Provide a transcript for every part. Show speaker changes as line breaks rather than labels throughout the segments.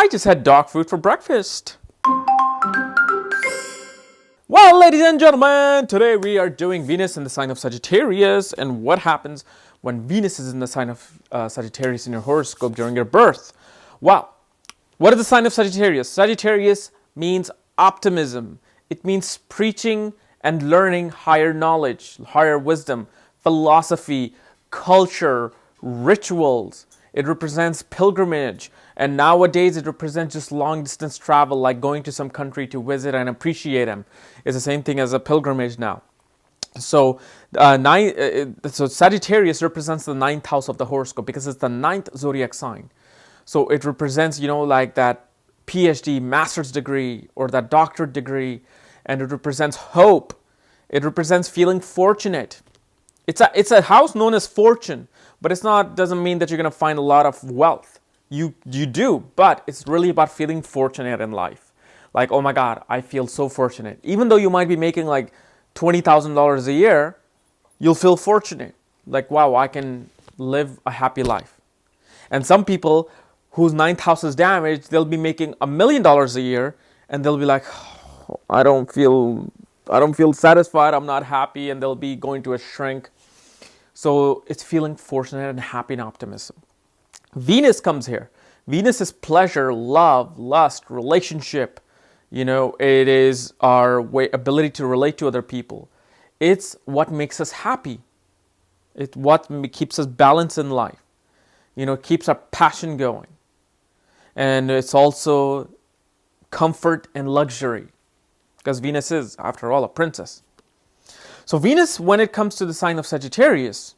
I just had dog food for breakfast. Well, ladies and gentlemen, today we are doing Venus in the sign of Sagittarius and what happens when Venus is in the sign of Sagittarius in your horoscope during your birth. Well, what is the sign of Sagittarius? Sagittarius means optimism. It means preaching and learning higher knowledge, higher wisdom, philosophy, culture, rituals. It represents pilgrimage. And nowadays, it represents just long distance travel, like going to some country to visit and appreciate them. It's the same thing as a pilgrimage now. So, Sagittarius represents the ninth house of the horoscope because it's the ninth zodiac sign. So it represents, like that PhD, master's degree, or that doctorate degree, and it represents hope. It represents feeling fortunate. It's a house known as fortune, but doesn't mean that you're going to find a lot of wealth. You do, but it's really about feeling fortunate in life. Like, oh my God, I feel so fortunate. Even though you might be making like $20,000 a year, you'll feel fortunate. Like, wow, I can live a happy life. And some people whose ninth house is damaged, they'll be making $1 million a year, and they'll be like, oh, I don't feel satisfied. I'm not happy, and they'll be going to a shrink. So it's feeling fortunate and happy and optimism. Venus comes here. Venus is pleasure, love, lust, relationship. It is our ability to relate to other people. It's what makes us happy. It's what keeps us balanced in life. It keeps our passion going. And it's also comfort and luxury, because Venus is, after all, a princess. So Venus, when it comes to the sign of Sagittarius,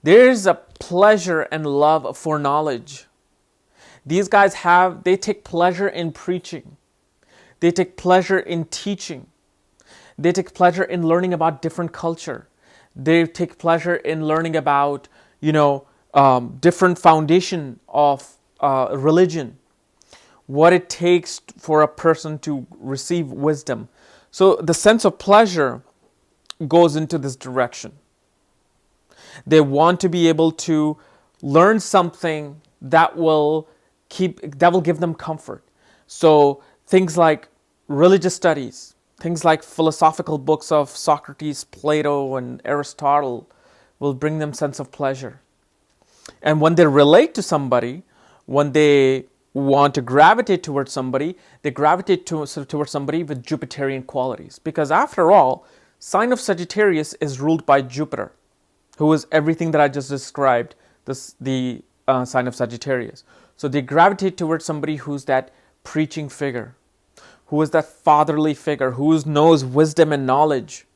there's a pleasure and love for knowledge. These guys they take pleasure in preaching. They take pleasure in teaching. They take pleasure in learning about different culture. They take pleasure in learning about, different foundation of religion. What it takes for a person to receive wisdom. So the sense of pleasure goes into this direction. They want to be able to learn something that will give them comfort. So things like religious studies, things like philosophical books of Socrates, Plato, and Aristotle will bring them sense of pleasure. And when they relate to somebody, when they want to gravitate towards somebody, they gravitate towards somebody with Jupiterian qualities. Because after all, sign of Sagittarius is ruled by Jupiter, who is everything that I just described, the sign of Sagittarius. So they gravitate towards somebody who's that preaching figure, who is that fatherly figure, who knows wisdom and knowledge,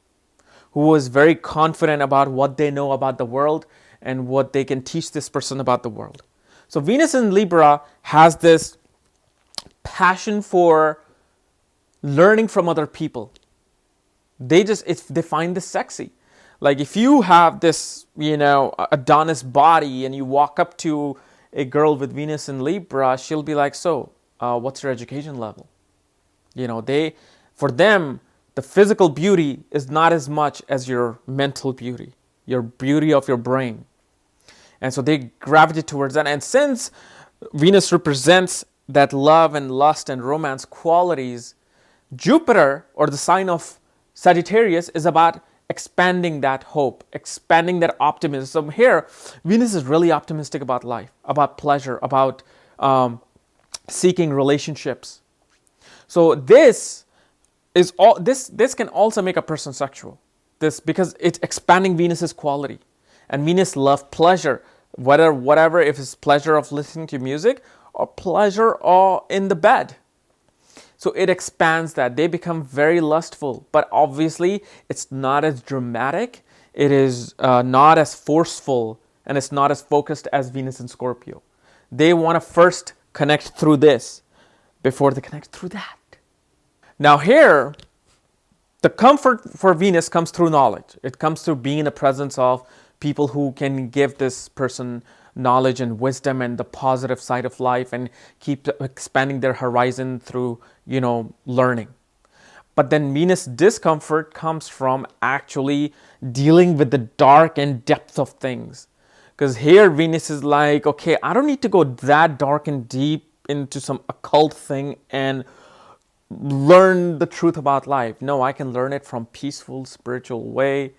who is very confident about what they know about the world and what they can teach this person about the world. So Venus in Libra has this passion for learning from other people. They find this sexy. Like if you have this, Adonis body and you walk up to a girl with Venus in Libra, she'll be like, so, what's your education level? For them, the physical beauty is not as much as your mental beauty, your beauty of your brain. And so they gravitate towards that. And since Venus represents that love and lust and romance qualities, Jupiter, or the sign of Sagittarius, is about expanding that hope, expanding that optimism. So here, Venus is really optimistic about life, about pleasure, about seeking relationships. So this can also make a person sexual. Because it's expanding Venus's quality. And Venus loves pleasure, whatever, if it's pleasure of listening to music or pleasure or in the bed. So it expands that. They become very lustful, but obviously it's not as dramatic. It is not as forceful, and it's not as focused as Venus in Scorpio. They want to first connect through this before they connect through that. Now here, the comfort for Venus comes through knowledge. It comes through being in the presence of people who can give this person knowledge and wisdom and the positive side of life and keep expanding their horizon through, learning. But then Venus discomfort comes from actually dealing with the dark and depth of things. Because here Venus is like, okay, I don't need to go that dark and deep into some occult thing and learn the truth about life. No, I can learn it from peaceful, spiritual way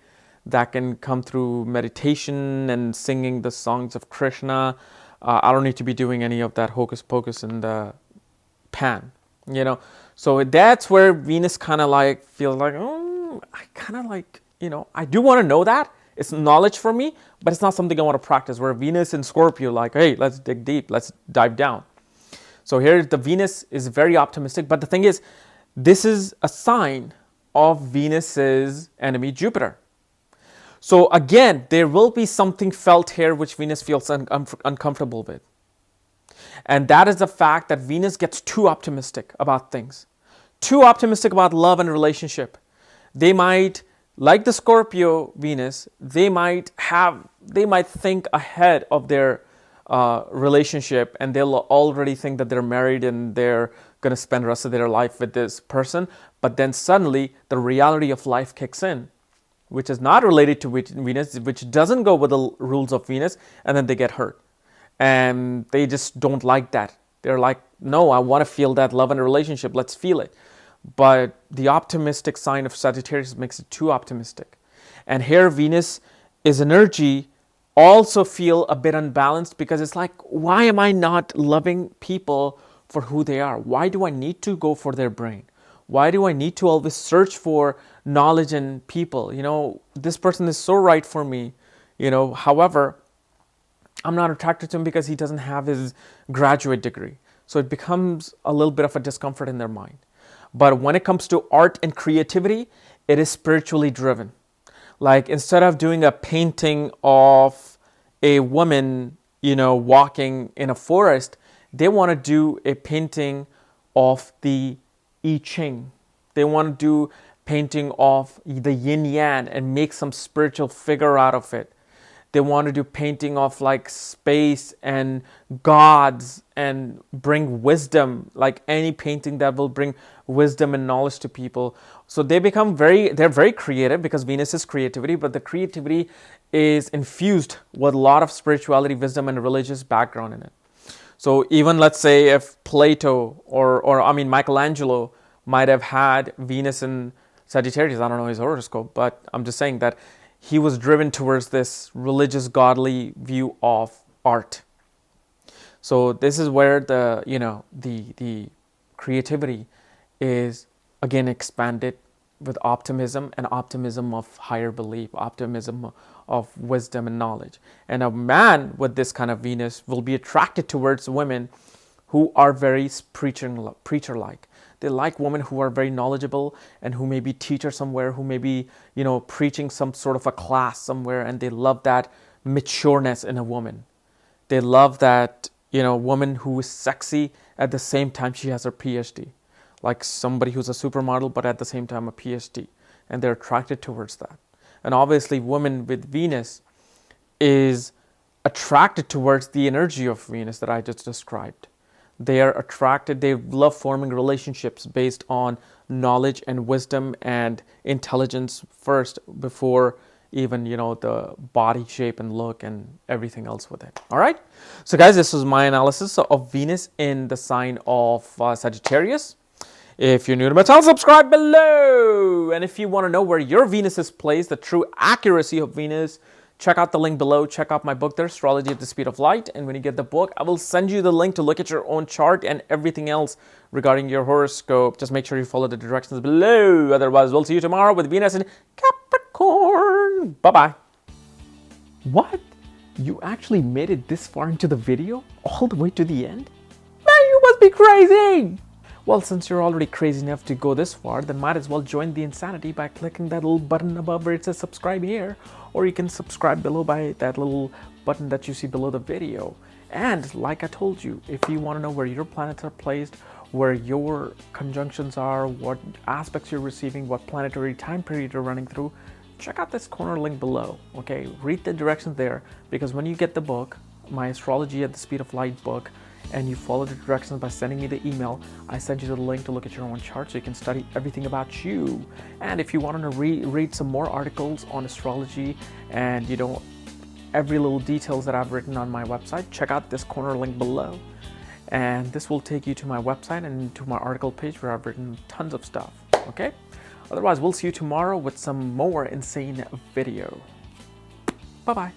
that can come through meditation and singing the songs of Krishna. I don't need to be doing any of that hocus pocus in the pan, you know. So that's where Venus kind of like feels like, oh, I kind of like, you know, I do want to know that. It's knowledge for me, but it's not something I want to practice. Where Venus in Scorpio, like, hey, let's dig deep, let's dive down. So here the Venus is very optimistic, but the thing is, this is a sign of Venus's enemy, Jupiter. So again, there will be something felt here which Venus feels uncomfortable with. And that is the fact that Venus gets too optimistic about things, too optimistic about love and relationship. They might, like the Scorpio Venus, they might think ahead of their relationship, and they'll already think that they're married and they're going to spend the rest of their life with this person. But then suddenly the reality of life kicks in, which is not related to Venus, which doesn't go with the rules of Venus, and then they get hurt. And they just don't like that. They're like, no, I want to feel that love and relationship. Let's feel it. But the optimistic sign of Sagittarius makes it too optimistic. And here Venus is energy also feel a bit unbalanced, because it's like, why am I not loving people for who they are? Why do I need to go for their brain? Why do I need to always search for knowledge in people? You know, this person is so right for me, you know, however, I'm not attracted to him because he doesn't have his graduate degree. So it becomes a little bit of a discomfort in their mind. But when it comes to art and creativity, it is spiritually driven. Like, instead of doing a painting of a woman, you know, walking in a forest, they want to do a painting of the I Ching. They want to do painting of the yin yang and make some spiritual figure out of it. They want to do painting of like space and gods and bring wisdom, like any painting that will bring wisdom and knowledge to people. So they're very creative, because Venus is creativity, but the creativity is infused with a lot of spirituality, wisdom, and religious background in it. So even, let's say, if Plato or Michelangelo might have had Venus in Sagittarius, I don't know his horoscope, but I'm just saying that he was driven towards this religious, godly view of art. So this is where the creativity is again expanded with optimism, and optimism of higher belief, optimism of wisdom and knowledge. And a man with this kind of Venus will be attracted towards women who are very preacher-like. They like women who are very knowledgeable and who may be teacher somewhere, who may be, you know, preaching some sort of a class somewhere, and they love that matureness in a woman. They love that, you know, woman who is sexy at the same time she has her PhD. Like somebody who's a supermodel, but at the same time a PhD. And they're attracted towards that. And obviously, women with Venus is attracted towards the energy of Venus that I just described. They are attracted, they love forming relationships based on knowledge and wisdom and intelligence first, before even, you know, the body shape and look and everything else with it. All right. So guys, this was my analysis of Venus in the sign of Sagittarius. If you're new to my channel, subscribe below. And if you want to know where your Venus is placed, the true accuracy of Venus, check out the link below. Check out my book there, Astrology at the Speed of Light. And when you get the book, I will send you the link to look at your own chart and everything else regarding your horoscope. Just make sure you follow the directions below. Otherwise, we'll see you tomorrow with Venus in Capricorn. Bye-bye. What? You actually made it this far into the video? All the way to the end? Man, you must be crazy! Well, since you're already crazy enough to go this far, then might as well join the insanity by clicking that little button above where it says subscribe here. Or you can subscribe below by that little button that you see below the video. And like I told you, if you want to know where your planets are placed, where your conjunctions are, what aspects you're receiving, what planetary time period you're running through, check out this corner link below, okay? Read the directions there, because when you get the book, my Astrology at the Speed of Light book, and you follow the directions by sending me the email, I send you the link to look at your own chart so you can study everything about you. And if you want to read some more articles on astrology and, you know, every little details that I've written on my website, check out this corner link below. And this will take you to my website and to my article page where I've written tons of stuff, okay? Otherwise, we'll see you tomorrow with some more insane video. Bye-bye.